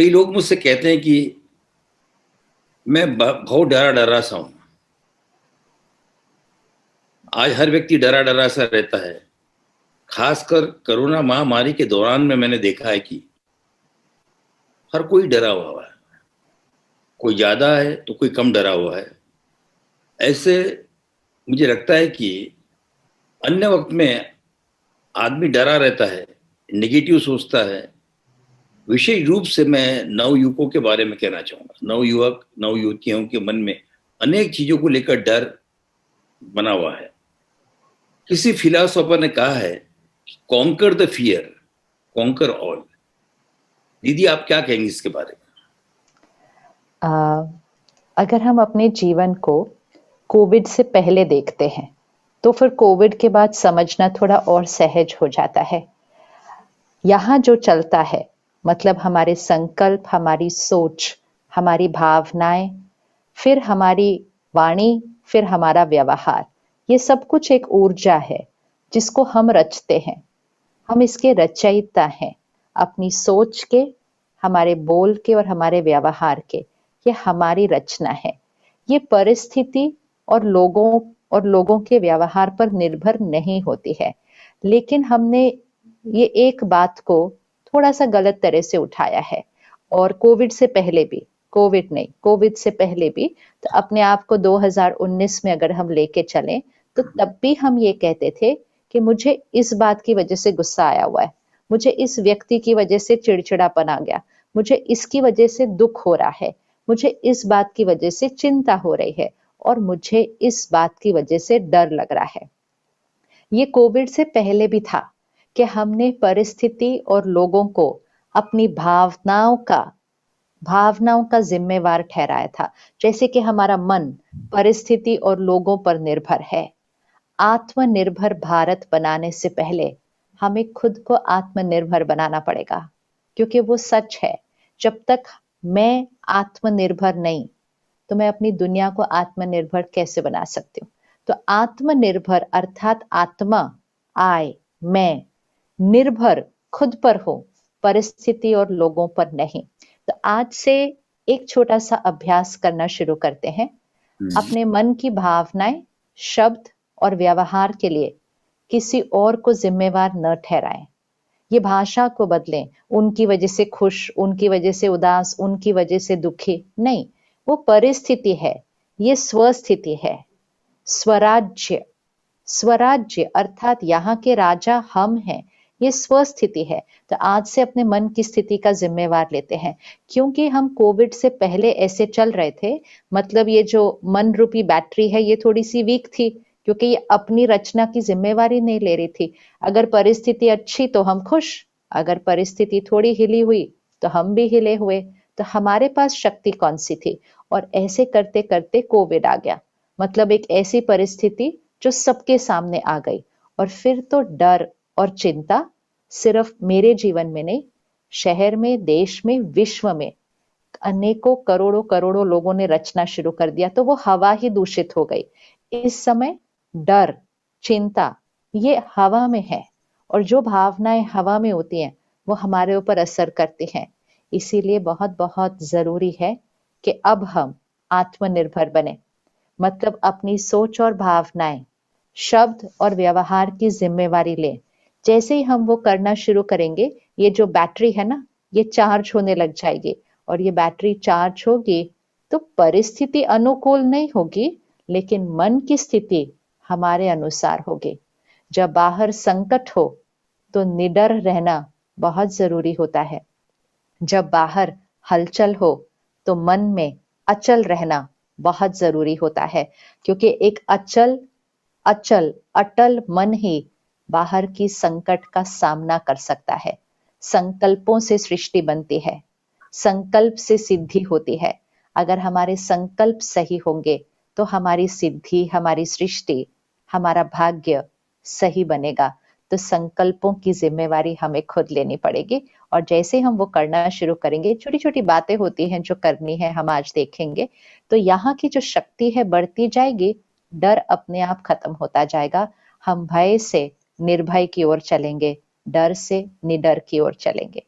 कई लोग मुझसे कहते हैं कि मैं बहुत डरा डरा सा हूं। आज हर व्यक्ति डरा डरा सा रहता है। खासकर कोरोना महामारी के दौरान में मैंने देखा है कि हर कोई डरा हुआ है। कोई ज्यादा है तो कोई कम डरा हुआ है। ऐसे मुझे लगता है कि अन्य वक्त में आदमी डरा रहता है, नेगेटिव सोचता है। विशेष रूप से मैं नवयुवकों के बारे में कहना चाहूंगा। नवयुवक नवयुवतियों के मन में अनेक चीजों को लेकर डर बना हुआ है। किसी फिलोसोफर ने कहा है, conquer the fear, conquer all. दीदी, आप क्या कहेंगे इसके बारे में? अगर हम अपने जीवन को कोविड से पहले देखते हैं तो फिर कोविड के बाद समझना थोड़ा और सहज हो जाता है। यहाँ जो चलता है मतलब हमारे संकल्प, हमारी सोच, हमारी भावनाएं, फिर हमारी वाणी, फिर हमारा व्यवहार, ये सब कुछ एक ऊर्जा है जिसको हम रचते हैं। हम इसके रचयिता हैं। अपनी सोच के, हमारे बोल के और हमारे व्यवहार के, ये हमारी रचना है। ये परिस्थिति और लोगों के व्यवहार पर निर्भर नहीं होती है। लेकिन हमने ये एक बात को थोड़ा सा गलत तरह से उठाया है। और कोविड से पहले भी, कोविड से पहले भी, तो अपने आप को 2019 में अगर हम लेके चलें तो तब भी हम ये कहते थे कि मुझे इस बात की वजह से गुस्सा आया हुआ है, मुझे इस व्यक्ति की वजह से चिड़चिड़ापन आ गया, मुझे इसकी वजह से दुख हो रहा है, मुझे इस बात की वजह से चिंता हो रही है और मुझे इस बात की वजह से डर लग रहा है। ये कोविड से पहले भी था कि हमने परिस्थिति और लोगों को अपनी भावनाओं का जिम्मेवार ठहराया था। जैसे कि हमारा मन परिस्थिति और लोगों पर निर्भर है। आत्मनिर्भर भारत बनाने से पहले हमें खुद को आत्मनिर्भर बनाना पड़ेगा, क्योंकि वो सच है। जब तक मैं आत्मनिर्भर नहीं तो मैं अपनी दुनिया को आत्मनिर्भर कैसे बना सकती हूँ? तो आत्मनिर्भर अर्थात आत्मा, मैं, निर्भर खुद पर हो, परिस्थिति और लोगों पर नहीं। तो आज से एक छोटा सा अभ्यास करना शुरू करते हैं। अपने मन की भावनाएं, शब्द और व्यवहार के लिए किसी और को जिम्मेवार न ठहराएं। ये भाषा को बदलें। उनकी वजह से खुश, उनकी वजह से उदास, उनकी वजह से दुखी नहीं। वो परिस्थिति है, ये स्वस्थिति है। स्वराज्य, स्वराज्य अर्थात यहाँ के राजा हम हैं, ये स्वस्थिति है। तो आज से अपने मन की स्थिति का जिम्मेवार लेते हैं। क्योंकि हम कोविड से पहले ऐसे चल रहे थे, मतलब ये जो मन रूपी बैटरी है ये थोड़ी सी वीक थी, क्योंकि ये अपनी रचना की जिम्मेवारी नहीं ले रही थी। अगर परिस्थिति अच्छी तो हम खुश, अगर परिस्थिति थोड़ी हिली हुई तो हम भी हिले हुए। तो हमारे पास शक्ति कौन सी थी? और ऐसे करते करते कोविड आ गया। मतलब एक ऐसी परिस्थिति जो सबके सामने आ गई। और फिर तो डर और चिंता सिर्फ मेरे जीवन में नहीं, शहर में, देश में, विश्व में अनेकों करोड़ों करोड़ों लोगों ने रचना शुरू कर दिया, तो वो हवा ही दूषित हो गई। इस समय डर, चिंता ये हवा में है, और जो भावनाएं हवा में होती हैं वो हमारे ऊपर असर करती हैं। इसीलिए बहुत बहुत जरूरी है कि अब हम आत्मनिर्भर बने। मतलब अपनी सोच और भावनाएं, शब्द और व्यवहार की जिम्मेवारी लें। जैसे ही हम वो करना शुरू करेंगे, ये जो बैटरी है ना, ये चार्ज होने लग जाएगी। और ये बैटरी चार्ज होगी तो परिस्थिति अनुकूल नहीं होगी, लेकिन मन की स्थिति हमारे अनुसार होगी। जब बाहर संकट हो तो निडर रहना बहुत जरूरी होता है। जब बाहर हलचल हो तो मन में अचल रहना बहुत जरूरी होता है, क्योंकि एक अटल मन ही बाहर की संकट का सामना कर सकता है। संकल्पों से सृष्टि बनती है, संकल्प से सिद्धि होती है। अगर हमारे संकल्प सही होंगे तो हमारी सिद्धि, हमारी सृष्टि, हमारा भाग्य सही बनेगा। तो संकल्पों की जिम्मेवारी हमें खुद लेनी पड़ेगी। और जैसे हम वो करना शुरू करेंगे, छोटी छोटी बातें होती हैं जो करनी है, हम आज देखेंगे, तो यहाँ की जो शक्ति है बढ़ती जाएगी। डर अपने आप खत्म होता जाएगा। हम भय से निर्भय की ओर चलेंगे, डर से निडर की ओर चलेंगे।